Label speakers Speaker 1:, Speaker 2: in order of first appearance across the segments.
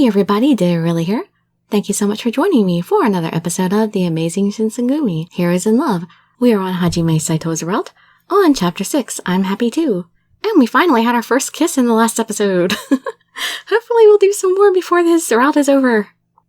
Speaker 1: Hey everybody, Dirili here. Thank you so much for joining me for another episode of the Amazing Shinsengumi, Heroes in Love. We are on Hajime Saito's route, on Chapter 6, I'm Happy Too. And we finally had our first kiss in the last episode. Hopefully we'll do some more before this route is over.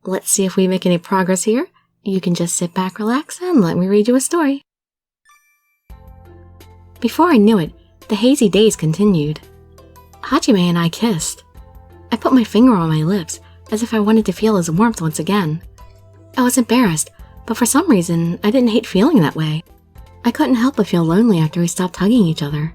Speaker 1: Let's see if we make any progress here. You can just sit back, relax, and let me read you a story. Before I knew it, the hazy days continued. Hajime and I kissed. I put my finger on my lips, as if I wanted to feel his warmth once again. I was embarrassed, but for some reason, I didn't hate feeling that way. I couldn't help but feel lonely after we stopped hugging each other.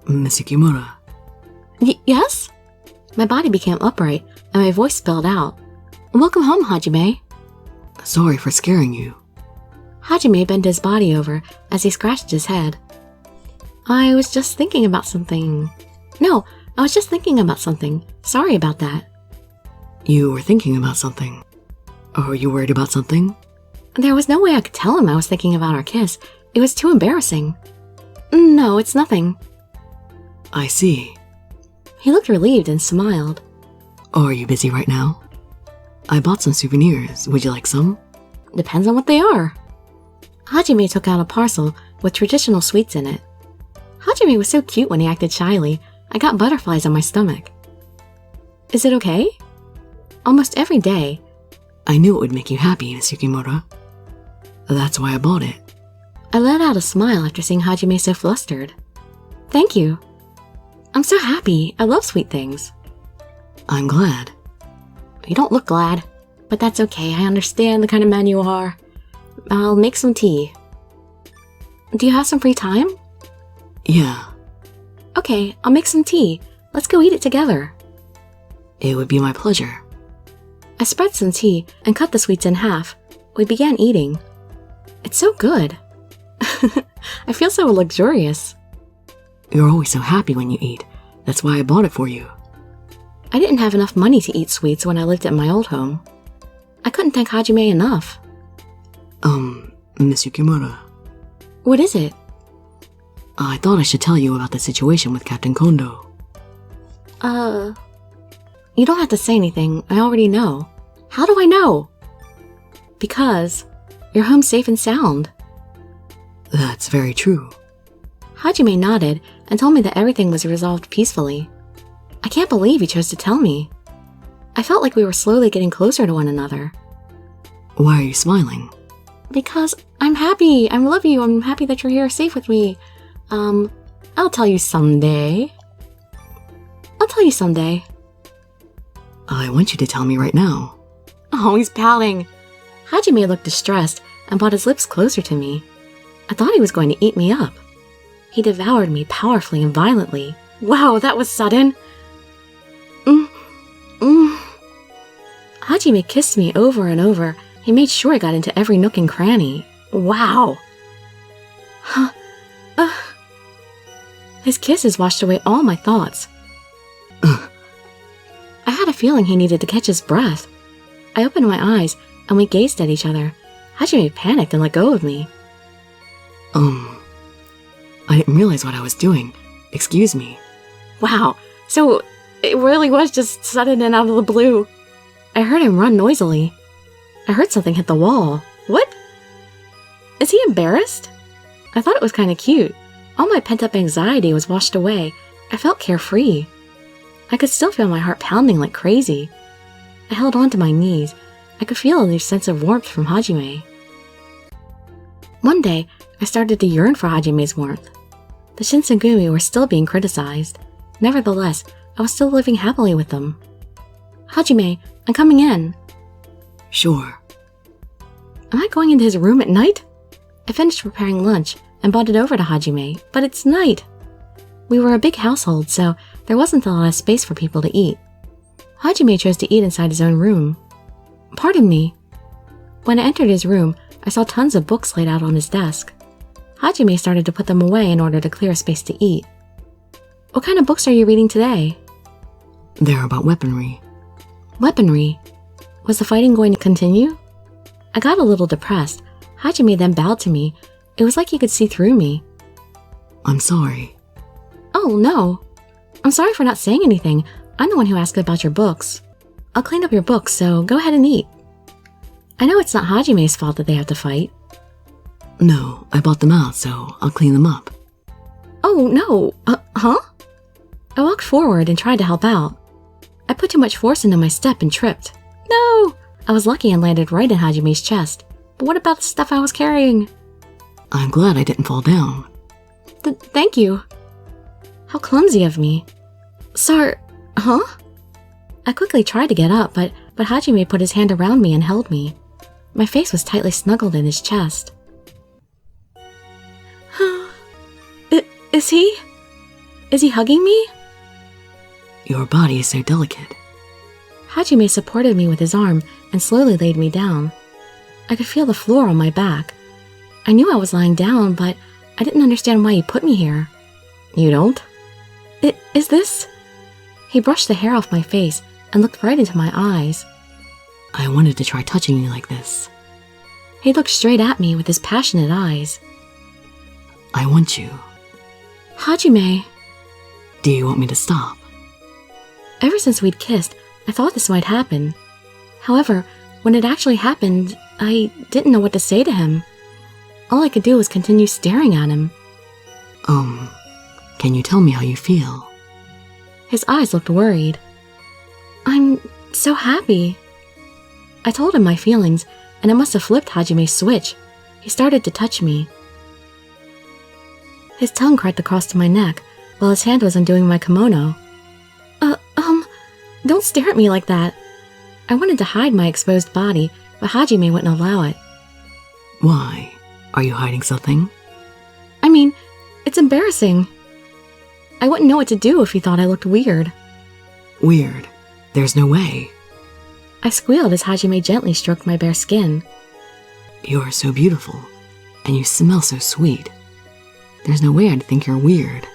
Speaker 2: Miss Yukimura.
Speaker 1: Yes? My body became upright, and my voice spelled out. Welcome home, Hajime.
Speaker 2: Sorry for scaring you.
Speaker 1: Hajime bent his body over as he scratched his head. I was just thinking about something. No, I was just thinking about something. Sorry about that.
Speaker 2: You were thinking about something? Are you worried about something?
Speaker 1: There was no way I could tell him I was thinking about our kiss. It was too embarrassing. No, it's nothing.
Speaker 2: I see.
Speaker 1: He looked relieved and smiled.
Speaker 2: Are you busy right now? I bought some souvenirs. Would you like some?
Speaker 1: Depends on what they are. Hajime took out a parcel with traditional sweets in it. Hajime was so cute when he acted shyly. I got butterflies on my stomach. Is it okay? Almost every day.
Speaker 2: I knew it would make you happy, Miss Yukimura. That's why I bought it.
Speaker 1: I let out a smile after seeing Hajime so flustered. Thank you. I'm so happy. I love sweet things.
Speaker 2: I'm glad.
Speaker 1: You don't look glad, but that's okay. I understand the kind of man you are. I'll make some tea. Do you have some free time?
Speaker 2: Yeah.
Speaker 1: Okay, I'll make some tea. Let's go eat it together.
Speaker 2: It would be my pleasure.
Speaker 1: I spread some tea and cut the sweets in half. We began eating. It's so good. I feel so luxurious.
Speaker 2: You're always so happy when you eat. That's why I bought it for you.
Speaker 1: I didn't have enough money to eat sweets when I lived at my old home. I couldn't thank Hajime enough.
Speaker 2: Miss Yukimura.
Speaker 1: What is it?
Speaker 2: I thought I should tell you about the situation with Captain Kondo.
Speaker 1: You don't have to say anything. I already know. How do I know? Because you're home safe and sound.
Speaker 2: That's very true.
Speaker 1: Hajime nodded and told me that everything was resolved peacefully. I can't believe he chose to tell me. I felt like we were slowly getting closer to one another.
Speaker 2: Why are you smiling?
Speaker 1: Because I'm happy. I love you. I'm happy that you're here safe with me. I'll tell you someday.
Speaker 2: I want you to tell me right now.
Speaker 1: Oh, he's pouting. Hajime looked distressed and brought his lips closer to me. I thought he was going to eat me up. He devoured me powerfully and violently. Wow, that was sudden. Hajime kissed me over and over. He made sure I got into every nook and cranny. Wow. His kisses washed away all my thoughts. I had a feeling he needed to catch his breath. I opened my eyes and we gazed at each other. Hajime panicked and let go of me.
Speaker 2: I didn't realize what I was doing. Excuse me.
Speaker 1: Wow, so it really was just sudden and out of the blue. I heard him run noisily. I heard something hit the wall. What? Is he embarrassed? I thought it was kind of cute. All my pent-up anxiety was washed away. I felt carefree. I could still feel my heart pounding like crazy. I held on to my knees. I could feel a new sense of warmth from Hajime. One day, I started to yearn for Hajime's warmth. The Shinsengumi were still being criticized. Nevertheless, I was still living happily with them. Hajime, I'm coming in.
Speaker 2: Sure.
Speaker 1: Am I going into his room at night? I finished preparing lunch and brought it over to Hajime, but it's night. We were a big household, so there wasn't a lot of space for people to eat. Hajime chose to eat inside his own room. Pardon me. When I entered his room, I saw tons of books laid out on his desk. Hajime started to put them away in order to clear space to eat. What kind of books are you reading today?
Speaker 2: They're about weaponry.
Speaker 1: Weaponry? Was the fighting going to continue? I got a little depressed. Hajime then bowed to me. It was like he could see through me.
Speaker 2: I'm sorry.
Speaker 1: Oh, no. I'm sorry for not saying anything. I'm the one who asked about your books. I'll clean up your books, so go ahead and eat. I know it's not Hajime's fault that they have to fight.
Speaker 2: No, I bought them out, so I'll clean them up.
Speaker 1: Oh, no. Huh? I walked forward and tried to help out. I put too much force into my step and tripped. No! I was lucky and landed right in Hajime's chest. But what about the stuff I was carrying?
Speaker 2: I'm glad I didn't fall down.
Speaker 1: Thank you. How clumsy of me. Huh? I quickly tried to get up, but Hajime put his hand around me and held me. My face was tightly snuggled in his chest. Is he hugging me?
Speaker 2: Your body is so delicate.
Speaker 1: Hajime supported me with his arm and slowly laid me down. I could feel the floor on my back. I knew I was lying down, but I didn't understand why he put me here. You don't? Is this? He brushed the hair off my face and looked right into my eyes.
Speaker 2: I wanted to try touching you like this.
Speaker 1: He looked straight at me with his passionate eyes.
Speaker 2: I want you.
Speaker 1: Hajime.
Speaker 2: Do you want me to stop?
Speaker 1: Ever since we'd kissed, I thought this might happen. However, when it actually happened, I didn't know what to say to him. All I could do was continue staring at him.
Speaker 2: Can you tell me how you feel?
Speaker 1: His eyes looked worried. I'm so happy. I told him my feelings, and it must have flipped Hajime's switch. He started to touch me. His tongue crept across to my neck, while his hand was undoing my kimono. Don't stare at me like that. I wanted to hide my exposed body, but Hajime wouldn't allow it.
Speaker 2: Why? Are you hiding something?
Speaker 1: I mean, it's embarrassing. I wouldn't know what to do if he thought I looked weird.
Speaker 2: Weird? There's no way.
Speaker 1: I squealed as Hajime gently stroked my bare skin.
Speaker 2: You're so beautiful, and you smell so sweet. There's no way I'd think you're weird.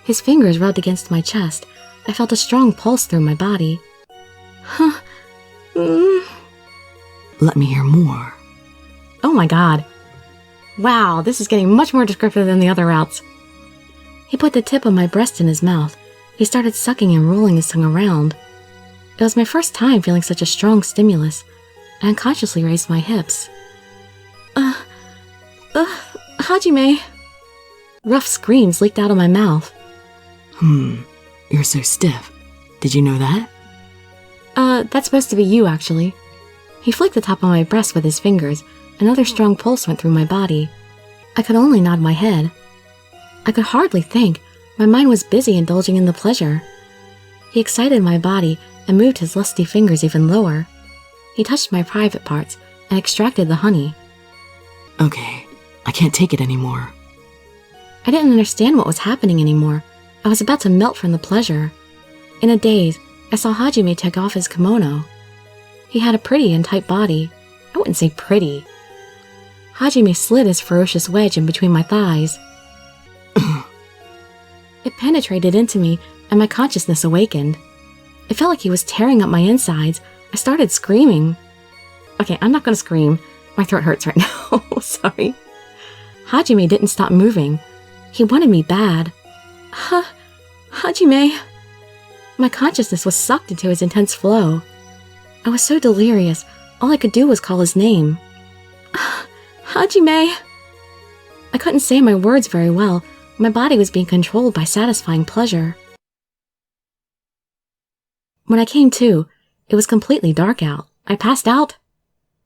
Speaker 1: His fingers rubbed against my chest. I felt a strong pulse through my body.
Speaker 2: Let me hear more.
Speaker 1: Oh my god. Wow, this is getting much more descriptive than the other routes. He put the tip of my breast in his mouth. He started sucking and rolling his tongue around. It was my first time feeling such a strong stimulus. I unconsciously raised my hips. Hajime. Rough screams leaked out of my mouth.
Speaker 2: You're so stiff. Did you know that?
Speaker 1: That's supposed to be you, actually. He flicked the top of my breast with his fingers. Another strong pulse went through my body. I could only nod my head. I could hardly think. My mind was busy indulging in the pleasure. He excited my body and moved his lusty fingers even lower. He touched my private parts and extracted the honey.
Speaker 2: Okay, I can't take it anymore.
Speaker 1: I didn't understand what was happening anymore. I was about to melt from the pleasure. In a daze, I saw Hajime take off his kimono. He had a pretty and tight body. I wouldn't say pretty. Hajime slid his ferocious wedge in between my thighs. It penetrated into me, and my consciousness awakened. It felt like he was tearing up my insides. I started screaming. Okay, I'm not gonna scream. My throat hurts right now. Sorry. Hajime didn't stop moving. He wanted me bad. Hajime. My consciousness was sucked into his intense flow. I was so delirious, all I could do was call his name. Hajime. I couldn't say my words very well. My body was being controlled by satisfying pleasure. When I came to, it was completely dark out. I passed out.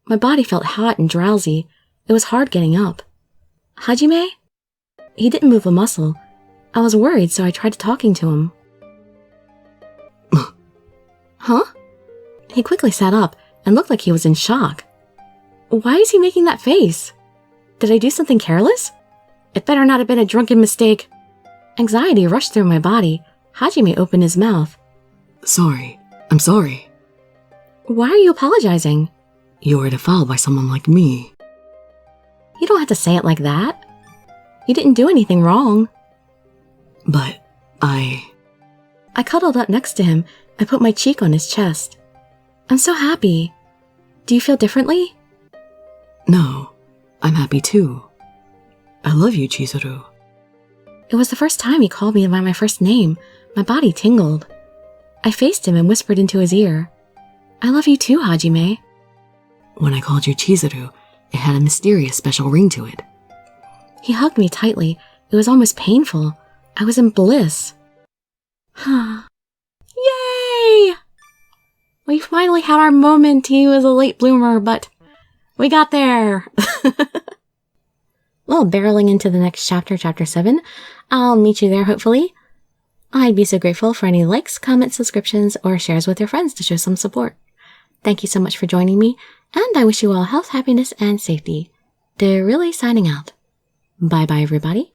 Speaker 1: My body felt hot and drowsy. It was hard getting up. Hajime? He didn't move a muscle. I was worried, so I tried talking to him. Huh? He quickly sat up and looked like he was in shock. Why is he making that face? Did I do something careless? It better not have been a drunken mistake. Anxiety rushed through my body. Hajime opened his mouth.
Speaker 2: Sorry. I'm sorry.
Speaker 1: Why are you apologizing?
Speaker 2: You were defiled by someone like me.
Speaker 1: You don't have to say it like that. You didn't do anything wrong.
Speaker 2: But I
Speaker 1: cuddled up next to him and put my cheek on his chest. I'm so happy. Do you feel differently?
Speaker 2: No, I'm happy too. I love you, Chizuru.
Speaker 1: It was the first time he called me by my first name. My body tingled. I faced him and whispered into his ear. I love you too, Hajime.
Speaker 2: When I called you Chizuru, it had a mysterious special ring to it.
Speaker 1: He hugged me tightly. It was almost painful. I was in bliss. Yay! We finally had our moment. He was a late bloomer, but we got there. Well, barreling into the next chapter, chapter 7. I'll meet you there, hopefully. I'd be so grateful for any likes, comments, subscriptions, or shares with your friends to show some support. Thank you so much for joining me, and I wish you all health, happiness, and safety. Dirili signing out. Bye-bye, everybody.